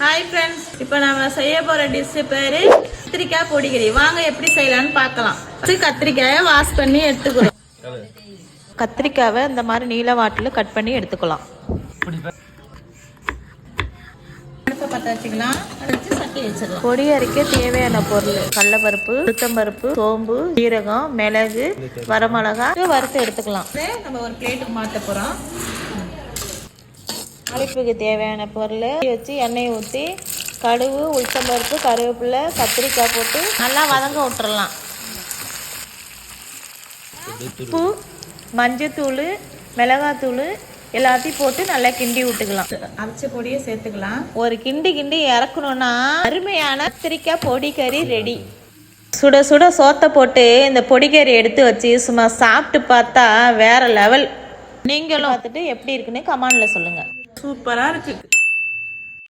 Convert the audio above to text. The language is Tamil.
ஹாய் ஃப்ரெண்ட்ஸ், இப்போ நம்ம செய்ய போகிற டிஷ்ஷு பேர் கத்திரிக்காய் பொடிக்கறி. வாங்க எப்படி செய்யலான்னு பார்க்கலாம். கத்திரிக்காயை வாஷ் பண்ணி எடுத்துக்கிறோம். கத்திரிக்காவை இந்த மாதிரி நீல வாட்டில் கட் பண்ணி எடுத்துக்கலாம். பற்ற வச்சுக்கலாம். சட்டி வச்சிடலாம். பொடி அரைக்க தேவையான பொருள்: கடலைப்பருப்பு, உளுத்தம்பருப்பு, சோம்பு, சீரகம், மிளகு, வரமிளகாய் வறுத்து எடுத்துக்கலாம். நம்ம ஒரு பிளேட்டுக்கு மாற்ற போகிறோம். தாளிப்புக்கு தேவையான பொருள் வச்சு எண்ணெய் ஊற்றி கடுகு, உளுத்தம்பருப்பு, கருவேப்பிலை, கத்திரிக்காய் போட்டு நல்லா வதங்க விட்டுறலாம். உப்பு, மஞ்சத்தூள், மிளகாத்தூள் எல்லாத்தையும் போட்டு நல்லா கிண்டி விட்டுக்கலாம். அரைச்ச பொடியை சேர்த்துக்கலாம். ஒரு கிண்டி இறக்கணும்னா அருமையான கத்திரிக்காய் பொடிக்கறி ரெடி. சுட சுட சோத்தை போட்டு இந்த பொடிக்கறி எடுத்து வச்சு சும்மா சாப்பிட்டு பார்த்தா வேற லெவல். நீங்களும் பார்த்துட்டு எப்படி இருக்குன்னு கமெண்ட்ல சொல்லுங்க. சூப்பரா இருக்கு.